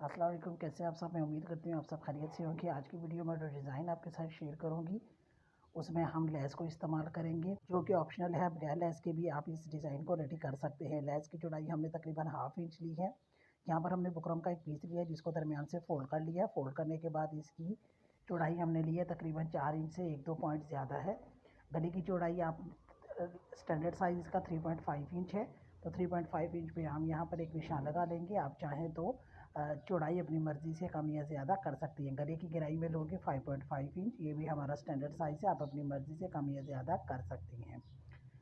अस्सलाम वालेकुम। कैसे आप सब? मैं उम्मीद करती हूँ आप सब खैरियत से होंगे। आज की वीडियो में जो डिज़ाइन आपके साथ शेयर करूँगी उसमें हम लेस को इस्तेमाल करेंगे, जो कि ऑप्शनल है। बगैर लेस के भी आप इस डिज़ाइन को रेडी कर सकते हैं। लेस की चौड़ाई हमने तकरीबन हाफ इंच ली है। यहाँ पर हमने बुकरम का एक पीस लिया है जिसको दरमियान से फोल्ड कर लिया है। फोल्ड करने के बाद इसकी चौड़ाई हमने ली है तकरीबन 4 इंच से 1-2 पॉइंट ज़्यादा है। गले की चौड़ाई आप स्टैंडर्ड साइज़ इसका 3.5 इंच है, तो 3.5 इंच पे हम यहाँ पर एक निशान लगा लेंगे। आप चाहें तो चौड़ाई अपनी मर्ज़ी से कम या ज़्यादा कर सकती हैं। गले की गहराई में लोगे 5.5 इंच, ये भी हमारा स्टैंडर्ड साइज़ है। आप अपनी मर्ज़ी से कम या ज़्यादा कर सकती हैं,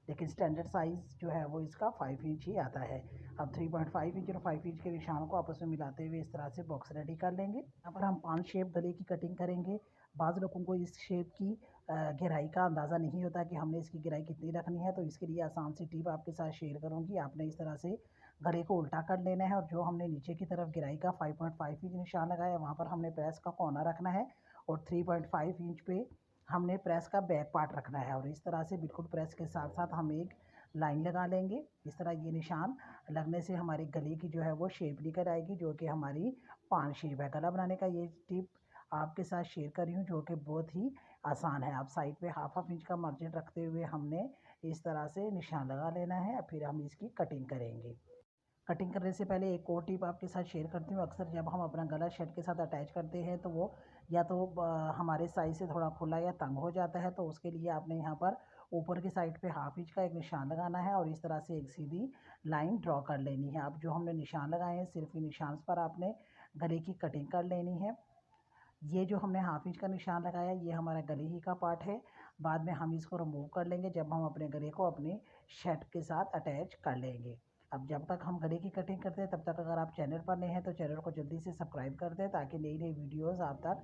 लेकिन स्टैंडर्ड साइज़ जो है वो इसका 5 इंच ही आता है। अब 3.5 इंच और 5 इंच के निशान को आपस में मिलाते हुए इस तरह से बॉक्स रेडी कर लेंगे। यहाँ पर हम 5 शेप गले की कटिंग करेंगे। बाज़ लोगों को इस शेप की गहराई का अंदाज़ा नहीं होता कि हमने इसकी गहराई कितनी रखनी है, तो इसके लिए आसान सी टिप आपके साथ शेयर करूँगी। आपने इस तरह से गले को उल्टा कर लेना है और जो हमने नीचे की तरफ गहराई का 5.5 इंच निशान लगाया वहाँ पर हमने प्रेस का कोना रखना है और 3.5 इंच पे हमने प्रेस का बैक पार्ट रखना है। और इस तरह से बिल्कुल प्रेस के साथ साथ हम एक लाइन लगा लेंगे। इस तरह ये निशान लगने से हमारे गले की जो है वो शेप निकल आएगी, जो कि हमारी पान शेप है। गला बनाने का ये टिप आपके साथ शेयर कर रही हूँ, जो कि बहुत ही आसान है। आप साइड पे हाफ इंच का मार्जिन रखते हुए हमने इस तरह से निशान लगा लेना है। फिर हम इसकी कटिंग करेंगे। कटिंग करने से पहले एक और टिप आपके साथ शेयर करती हूँ। अक्सर जब हम अपना गला शर्ट के साथ अटैच करते हैं तो वो या तो हमारे साइज़ से थोड़ा खुला या तंग हो जाता है, तो उसके लिए आपने यहाँ पर ऊपर की साइड पे हाफ इंच का एक निशान लगाना है और इस तरह से एक सीधी लाइन ड्रॉ कर लेनी है। अब जो हमने निशान लगाए हैं सिर्फ इन निशान पर आपने गले की कटिंग कर लेनी है। ये जो हमने हाफ इंच का निशान लगाया ये हमारा गले ही का पार्ट है। बाद में हम इसको रिमूव कर लेंगे जब हम अपने गले को अपने शर्ट के साथ अटैच कर लेंगे। अब जब तक हम गले की कटिंग करते हैं तब तक अगर आप चैनल पर नए हैं तो चैनल को जल्दी से सब्सक्राइब कर दें ताकि नई नई वीडियोस आप तक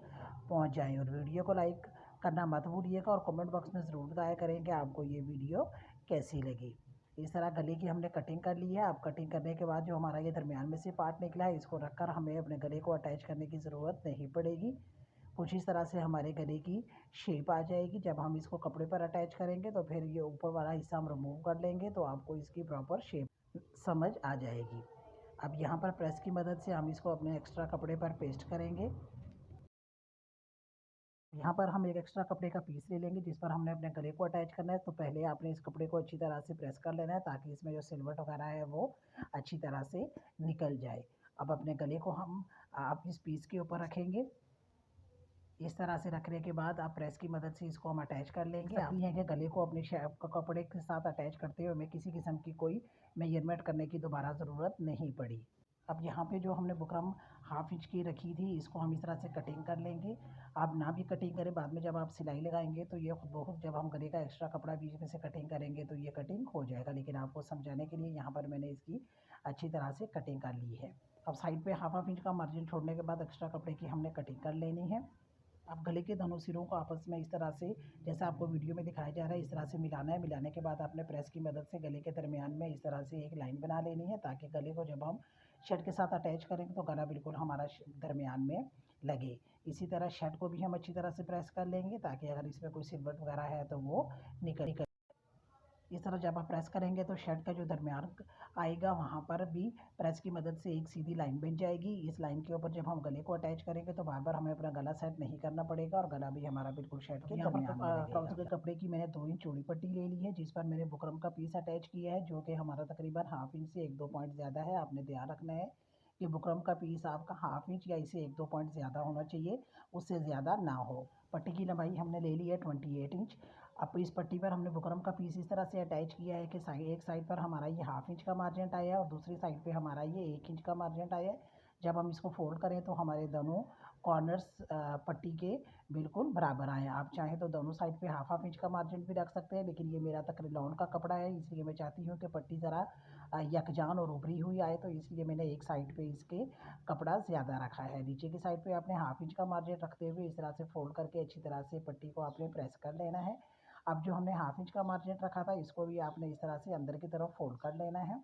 पहुंच जाएं। और वीडियो को लाइक करना मत भूलिएगा और कमेंट बॉक्स में ज़रूर बताया करें कि आपको ये वीडियो कैसी लगी। इस तरह गले की हमने कटिंग कर ली है। अब कटिंग करने के बाद जो हमारा ये दरमियान में से पार्ट निकला है इसको रखकर हमें अपने गले को अटैच करने की ज़रूरत नहीं पड़ेगी। कुछ इस तरह से हमारे गले की शेप आ जाएगी। जब हम इसको कपड़े पर अटैच करेंगे तो फिर ये ऊपर वाला हिस्सा हम रिमूव कर लेंगे तो आपको इसकी प्रॉपर शेप समझ आ जाएगी। अब यहाँ पर प्रेस की मदद से हम इसको अपने एक्स्ट्रा कपड़े पर पेस्ट करेंगे। यहाँ पर हम एक एक्स्ट्रा कपड़े का पीस ले लेंगे जिस पर हमने अपने गले को अटैच करना है। तो पहले आपने इस कपड़े को अच्छी तरह से प्रेस कर लेना है ताकि इसमें जो सिलवट वगैरह है वो अच्छी तरह से निकल जाए। अब अपने गले को हम आप इस पीस के ऊपर रखेंगे। इस तरह से रखने के बाद आप प्रेस की मदद से इसको हम अटैच कर लेंगे। आप ये है कि गले को अपने कपड़े के साथ अटैच करते हुए हमें किसी किस्म की कोई मेजरमेंट करने की दोबारा ज़रूरत नहीं पड़ी। अब यहाँ पे जो हमने बुकरम हाफ इंच की रखी थी इसको हम इस तरह से कटिंग कर लेंगे। आप ना भी कटिंग करें, बाद में जब आप सिलाई लगाएंगे तो ये खुद ब खुद जब हम गले का एक्स्ट्रा कपड़ा बीच में से कटिंग करेंगे तो ये कटिंग हो जाएगा, लेकिन आपको समझाने के लिए यहाँ पर मैंने इसकी अच्छी तरह से कटिंग कर ली है। अब साइड पे हाफ इंच का मार्जिन छोड़ने के बाद एक्स्ट्रा कपड़े की हमने कटिंग कर लेनी है। अब गले के दोनों सिरों को आपस में इस तरह से जैसा आपको वीडियो में दिखाया जा रहा है इस तरह से मिलाना है। मिलाने के बाद आपने प्रेस की मदद से गले के दरमियान में इस तरह से एक लाइन बना लेनी है ताकि गले को जब हम शर्ट के साथ अटैच करेंगे तो गला बिल्कुल हमारा दरमियान में लगे। इसी तरह शर्ट को भी हम अच्छी तरह से प्रेस कर लेंगे ताकि अगर इसमें कोई सिलवट वगैरह है तो वो निकल। इस तरह जब आप प्रेस करेंगे तो शर्ट का जो दरमियान आएगा वहाँ पर भी प्रेस की मदद से एक सीधी लाइन बन जाएगी। इस लाइन के ऊपर जब हम गले को अटैच करेंगे तो बार बार हमें अपना गला सेट नहीं करना पड़ेगा और गला भी हमारा बिल्कुल शर्ट के दरमियान में लगेगा। ट्राउज़र के कपड़े की मैंने 2 इंच चौड़ी पट्टी ले ली है जिस पर मैंने बुकरम का पीस अटैच किया है, जो कि हमारा तकरीबन हाफ इंच से 1-2 पॉइंट ज़्यादा है। आपने ध्यान रखना है कि बुकरम का पीस आपका हाफ इंच या इससे 1-2 पॉइंट ज़्यादा होना चाहिए, उससे ज़्यादा ना हो। पट्टी की लंबाई हमने ले ली है 28 इंच। अब इस पट्टी पर हमने बुकरम का पीस इस तरह से अटैच किया है कि एक साइड पर हमारा ये हाफ इंच का मार्जिन आया है और दूसरी साइड पे हमारा ये 1 इंच का मार्जिन आया है। जब हम इसको फोल्ड करें तो हमारे दोनों कॉर्नर्स पट्टी के बिल्कुल बराबर आए। आप चाहें तो दोनों साइड पे हाफ इंच का मार्जिन भी रख सकते हैं, लेकिन ये मेरा तकरीबन लॉन का कपड़ा है इसलिए मैं चाहती हूँ कि पट्टी ज़रा यकजान और उभरी हुई आए, तो इसलिए मैंने एक साइड पे इसके कपड़ा ज़्यादा रखा है। नीचे की साइड पे आपने हाफ इंच का मार्जिन रखते हुए इस तरह से फोल्ड करके अच्छी तरह से पट्टी को आपने प्रेस कर लेना है। अब जो हमने हाफ इंच का मार्जिन रखा था इसको भी आपने इस तरह से अंदर की तरफ फोल्ड कर लेना है।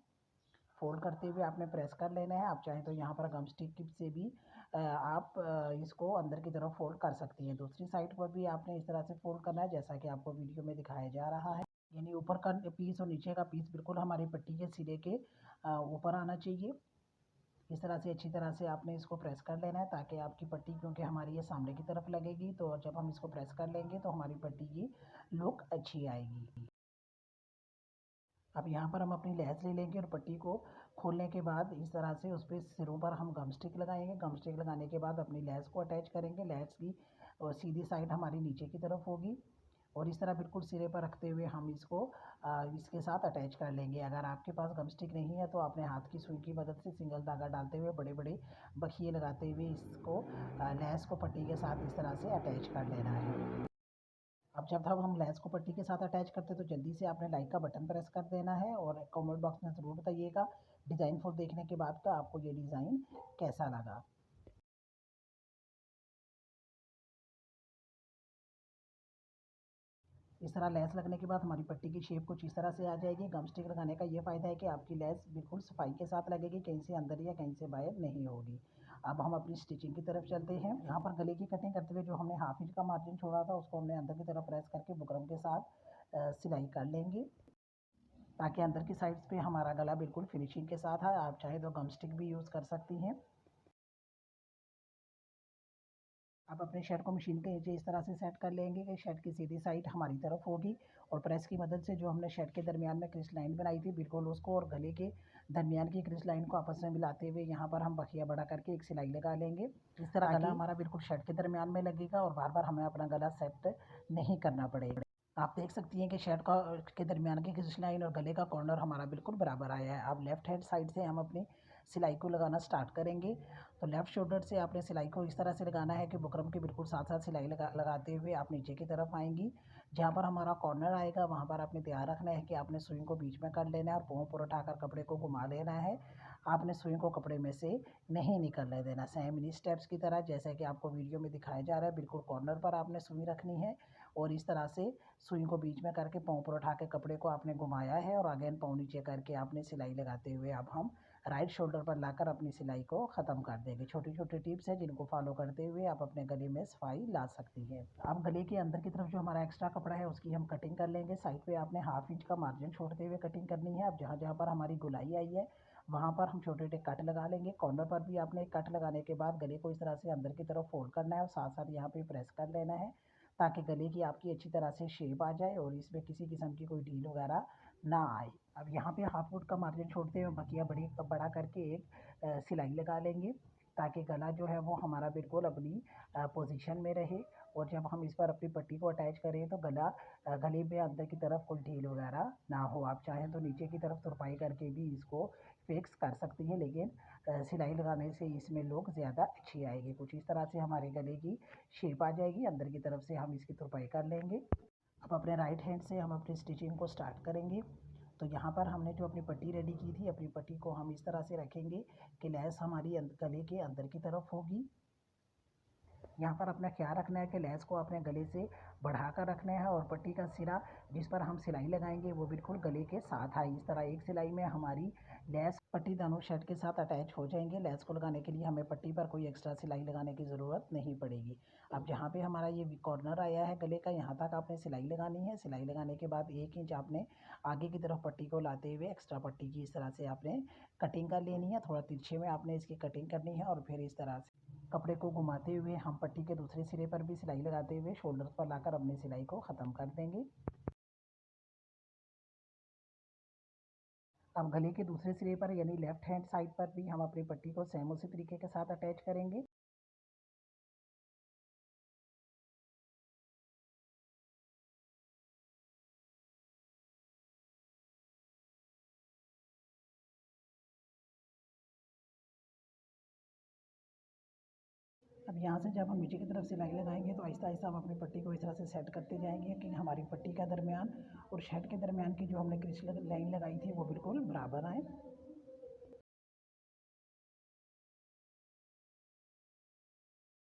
फोल्ड करते हुए आपने प्रेस कर लेना है। आप चाहें तो यहाँ पर गम स्टिक से भी आप इसको अंदर की तरफ फोल्ड कर सकती हैं। दूसरी साइड पर भी आपने इस तरह से फोल्ड करना है जैसा कि आपको वीडियो में दिखाया जा रहा है। यानी ऊपर का पीस और नीचे का पीस बिल्कुल हमारी पट्टी के सिरे के ऊपर आना चाहिए। इस तरह से अच्छी तरह से आपने इसको प्रेस कर लेना है ताकि आपकी पट्टी, क्योंकि हमारी ये सामने की तरफ लगेगी, तो जब हम इसको प्रेस कर लेंगे तो हमारी पट्टी की लुक अच्छी आएगी। अब यहाँ पर हम अपनी लैस ले लेंगे और पट्टी को खोलने के बाद इस तरह से उस पर सिरों पर हम गम स्टिक लगाएंगे। गम स्टिक लगाने के बाद अपनी लैस को अटैच करेंगे। लैस की सीधी साइड हमारी नीचे की तरफ होगी और इस तरह बिल्कुल सिरे पर रखते हुए हम इसको इसके साथ अटैच कर लेंगे। अगर आपके पास गम स्टिक नहीं है तो अपने हाथ की सुई की मदद से सिंगल धागा डालते हुए बड़े बड़े बखिए लगाते हुए इसको लैस को पट्टी के साथ इस तरह से अटैच कर लेना है। अब जब हम लैस को पट्टी के साथ अटैच करते हैं तो जल्दी से आपने लाइक का बटन प्रेस कर देना है और कमेंट बॉक्स में ज़रूर बताइएगा डिज़ाइन फुल देखने के बाद का आपको ये डिज़ाइन कैसा लगा। इस तरह लैस लगने के बाद हमारी पट्टी की शेप कुछ इस तरह से आ जाएगी। गम स्टिक लगाने का ये फ़ायदा है कि आपकी लैस बिल्कुल सफाई के साथ लगेगी, कहीं से अंदर या कहीं से बाहर नहीं होगी। अब हम अपनी स्टिचिंग की तरफ चलते हैं। यहाँ पर गले की कटिंग करते हुए जो हमने हाफ इंच का मार्जिन छोड़ा था उसको हमने अंदर की तरफ प्रेस करके बुकरम के साथ सिलाई कर लेंगे ताकि अंदर की साइड्स पे हमारा गला बिल्कुल फिनिशिंग के साथ है। आप चाहे तो गम स्टिक भी यूज़ कर सकती हैं। आप अपने शर्ट को मशीन के नीचे इस तरह से सेट कर लेंगे कि शर्ट की सीधी साइड हमारी तरफ होगी और प्रेस की मदद से जो हमने शर्ट के दरमियान में क्रिस लाइन बनाई थी बिल्कुल उसको और गले के दरमियान की क्रिस लाइन को आपस में मिलाते हुए यहाँ पर हम बखिया बड़ा करके एक सिलाई लगा लेंगे। इस तरह गला हमारा बिल्कुल शर्ट के दरमियान में लगेगा और बार बार हमें अपना गला सेट नहीं करना पड़ेगा। आप देख सकती हैं कि शर्ट का के दरमियान की क्रिस लाइन और गले का कॉर्नर हमारा बिल्कुल बराबर आया है। अब लेफ्ट हैंड साइड से हम अपनी सिलाई को लगाना स्टार्ट करेंगे। तो लेफ़्ट शोल्डर से आपने सिलाई को इस तरह से लगाना है कि बुकरम के बिल्कुल साथ साथ सिलाई लगाते हुए आप नीचे की तरफ आएंगी। जहाँ पर हमारा कॉर्नर आएगा वहाँ पर आपने ध्यान रखना है कि आपने सुई को बीच में कर लेना है और पाँव पर उठाकर कपड़े को घुमा लेना है। आपने सुई को कपड़े में से नहीं निकलने देना। सेम इन्हीं स्टेप्स की तरह जैसे कि आपको वीडियो में दिखाया जा रहा है बिल्कुल कॉर्नर पर आपने सुई रखनी है और इस तरह से सुई को बीच में करके पाँव पर उठा के कपड़े को आपने घुमाया है और अगेन पाँव नीचे करके आपने सिलाई लगाते हुए अब हम राइट शोल्डर पर लाकर अपनी सिलाई को ख़त्म कर देंगे। छोटी छोटी टिप्स हैं जिनको फॉलो करते हुए आप अपने गले में सफाई ला सकती हैं। अब गले के अंदर की तरफ जो हमारा एक्स्ट्रा कपड़ा है उसकी हम कटिंग कर लेंगे। साइड पे आपने हाफ इंच का मार्जिन छोड़ते हुए कटिंग करनी है। अब जहाँ जहाँ पर हमारी गोलाई आई है वहाँ पर हम छोटे छोटे कट लगा लेंगे। कॉर्नर पर भी आपने एक कट लगाने के बाद गले को इस तरह से अंदर की तरफ फोल्ड करना है और साथ साथ यहाँ पे प्रेस कर लेना है ताकि गले की आपकी अच्छी तरह से शेप आ जाए और इसमें किसी किस्म की कोई ढील वगैरह ना आए। अब यहाँ पे हाफ फुट का मार्जिन छोड़ते हुए बकिया बड़ा करके एक सिलाई लगा लेंगे ताकि गला जो है वो हमारा बिल्कुल अपनी पोजीशन में रहे और जब हम इस पर अपनी पट्टी को अटैच करें तो गले में अंदर की तरफ कोई ढील वगैरह ना हो। आप चाहें तो नीचे की तरफ तुरपाई करके भी इसको फिक्स कर सकती हैं लेकिन सिलाई लगाने से इसमें लुक ज़्यादा अच्छी आएगी। कुछ इस तरह से हमारे गले की शेप आ जाएगी। अंदर की तरफ से हम इसकी तुरपाई कर लेंगे। अब अपने राइट हैंड से हम अपनी स्टिचिंग को स्टार्ट करेंगे। तो यहाँ पर हमने जो अपनी पट्टी रेडी की थी अपनी पट्टी को हम इस तरह से रखेंगे कि लैस हमारी गले के अंदर की तरफ होगी। यहाँ पर अपना ख्याल रखना है कि लैस को अपने गले से बढ़ाकर रखना है और पट्टी का सिरा जिस पर हम सिलाई लगाएंगे वो बिल्कुल गले के साथ आए। इस तरह एक सिलाई में हमारी लैस पट्टी दोनों शर्ट के साथ अटैच हो जाएंगे। लैस को लगाने के लिए हमें पट्टी पर कोई एक्स्ट्रा सिलाई लगाने की ज़रूरत नहीं पड़ेगी। अब जहाँ पे हमारा ये कॉर्नर आया है गले का यहाँ तक आपने सिलाई लगानी है। सिलाई लगाने के बाद 1 इंच आपने आगे की तरफ पट्टी को लाते हुए एक्स्ट्रा पट्टी की इस तरह से आपने कटिंग कर लेनी है। थोड़ा तिरछे में आपने इसकी कटिंग करनी है और फिर इस तरह से कपड़े को घुमाते हुए हम पट्टी के दूसरे सिरे पर भी सिलाई लगाते हुए शोल्डर्स पर लाकर अपनी सिलाई को ख़त्म कर देंगे। अब गले के दूसरे सिरे पर यानी लेफ्ट हैंड साइड पर भी हम अपनी पट्टी को सेम उसी तरीके के साथ अटैच करेंगे। अब यहाँ से जब हम नीचे की तरफ सिलाई लगाएंगे तो आहिस्ता आहिस्ता हम अपनी पट्टी को इस तरह से सेट करते जाएंगे कि हमारी पट्टी का दरमियान और शर्ट के दरमियान की जो हमने क्रिच लाइन लगाई थी वो बिल्कुल बराबर आए।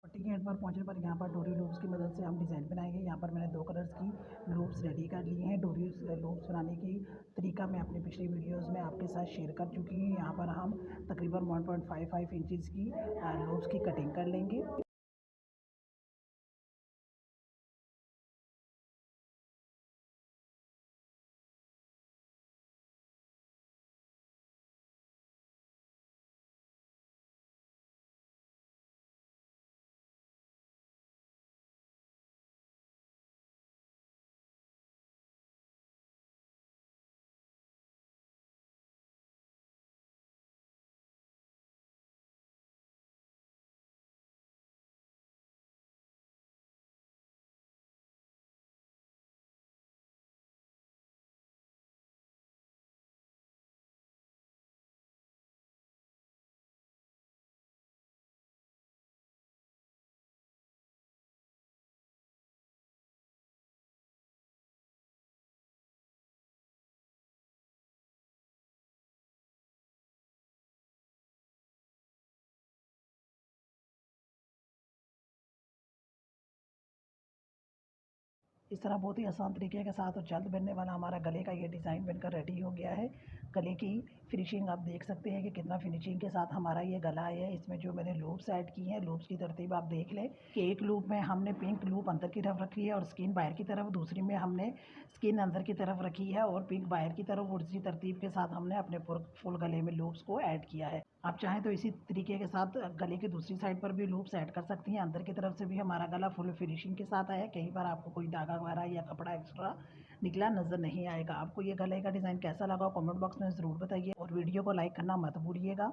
पट्टी के एंड पर पहुँचने पर यहाँ पर डोरी लूप्स की मदद से हम डिज़ाइन बनाएंगे। यहाँ पर मैंने 2 कलर्स की लूप्स रेडी कर ली हैं। डोरी लूप्स बनाने की तरीका मैं अपनी पिछली वीडियोस में आपके साथ शेयर कर चुकी हूँ। यहाँ पर हम तकरीबन 1.55 इंचज़ की लूप्स की कटिंग कर लेंगे। इस तरह बहुत ही आसान तरीके के साथ और जल्द बनने वाला हमारा गले का ये डिज़ाइन बनकर रेडी हो गया है। गले की फिनिशिंग आप देख सकते हैं कि कितना फिनिशिंग के साथ हमारा ये गला है। इसमें जो मैंने लूप्स ऐड की हैं, लूप्स की तरतीब आप देख लें कि एक लूप में हमने पिंक लूप अंदर की तरफ रखी है और स्किन बाहर की तरफ, दूसरी में हमने स्किन अंदर की तरफ रखी है और पिंक बाहर की तरफ, और इसी तरतीब के साथ हमने अपने फुल गले में लूप्स को ऐड किया है। आप चाहें तो इसी तरीके के साथ गले की दूसरी साइड पर भी लूप्स ऐड कर सकती हैं। अंदर की तरफ से भी हमारा गला फुल फिनिशिंग के साथ आया। कहीं पर आपको कोई धागा वगैरह या कपड़ा एक्स्ट्रा निकला नज़र नहीं आएगा। आपको ये गले का डिज़ाइन कैसा लगा कमेंट बॉक्स में ज़रूर बताइए और वीडियो को लाइक करना मत भूलिएगा।